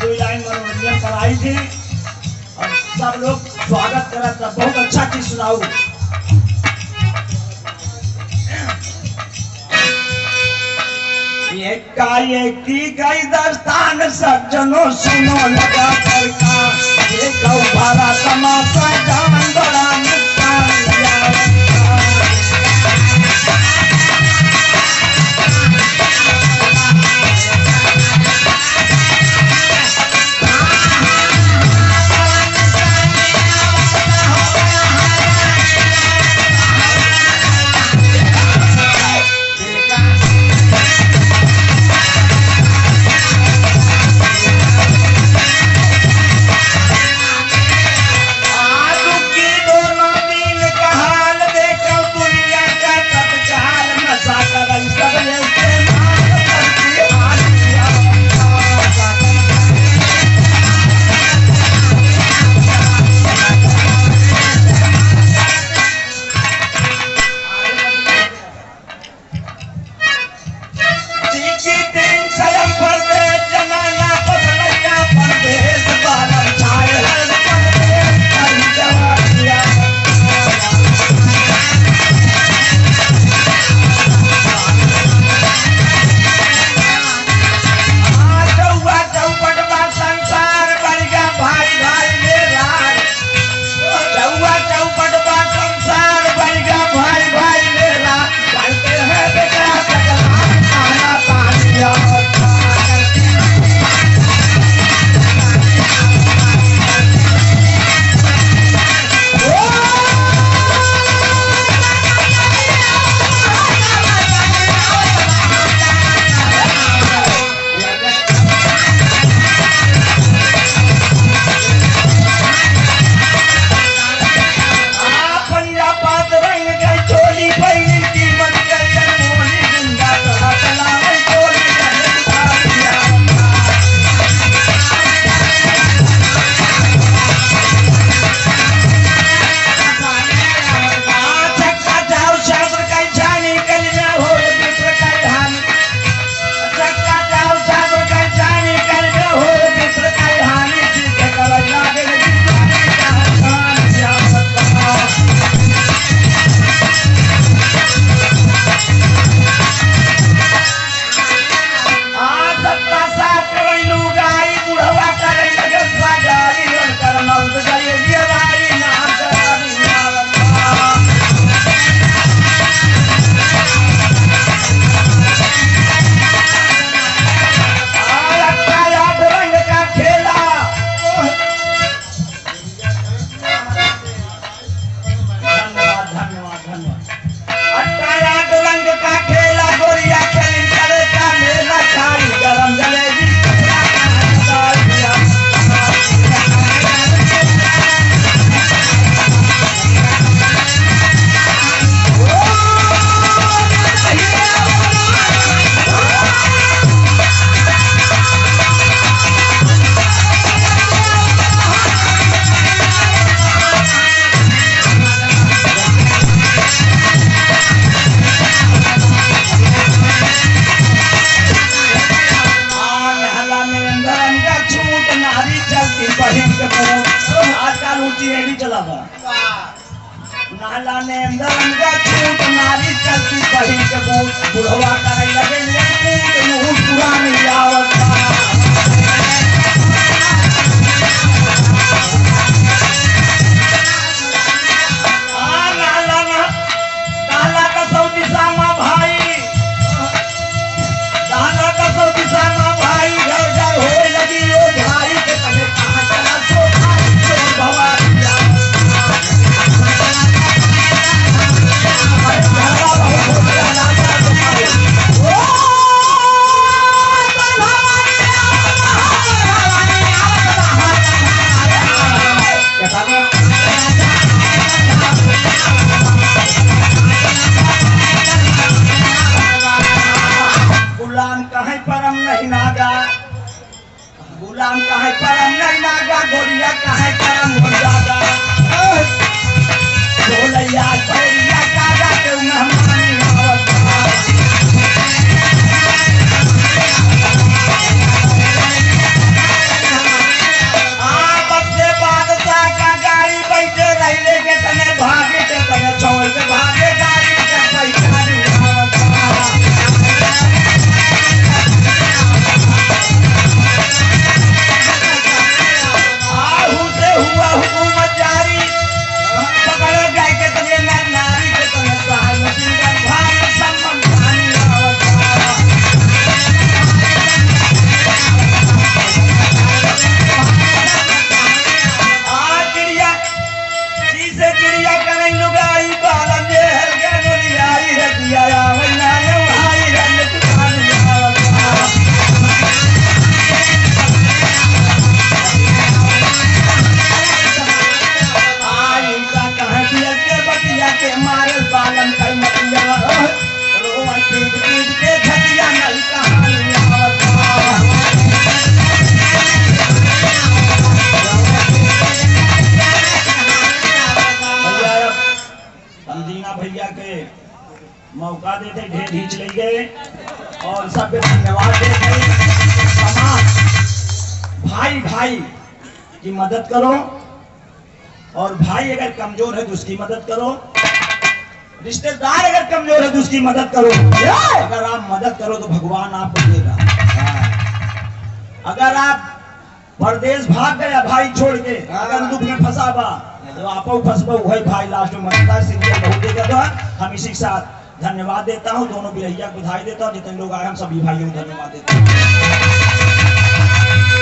दो लाइन मनोरंजन कराई थी और सब लोग स्वागत करा था। बहुत अच्छा चीज सुनाऊ। ये की गई दस्तान सज्जनों सुनो लगा कर का ये गौ भरा तमाशा जान बड़ा नुकसान नाला ने अंदर छूट नारी चलती पही के बुढ़वा करे लगे कूट मुँह पुरानी आवत नाला का सौ दिशा में भाई नाला का सौ दिशा में भाई घर घर हो लगी ओ भाई के कहे कहाँ चला सो भवा गुलाम कहे परम नहीं नागा गुलाम कहे परम नहीं नागा गोरिया कहे परम हो जागा बोलैया पैरिया कागा के मेहमानी आवत मौका देते ढेर खींच ले गए और सब धन्यवाद देते। समाज भाई भाई की मदद करो और भाई अगर कमजोर है तो उसकी मदद करो, रिश्तेदार अगर कमजोर है तो उसकी मदद करो। अगर आप मदद करो तो भगवान आपको देगा। अगर आप परदेश भाग गया भाई छोड़ के, अगर दुख में फंसा बा तो आप फंसबो वही भाई लास्ट में मरता है। बहुत देगा तो हम इसी के साथ धन्यवाद देता हूँ, दोनों बिरैया को बधाई देता हूँ, जितने लोग आए हम सभी भाइयों को धन्यवाद देता हूँ।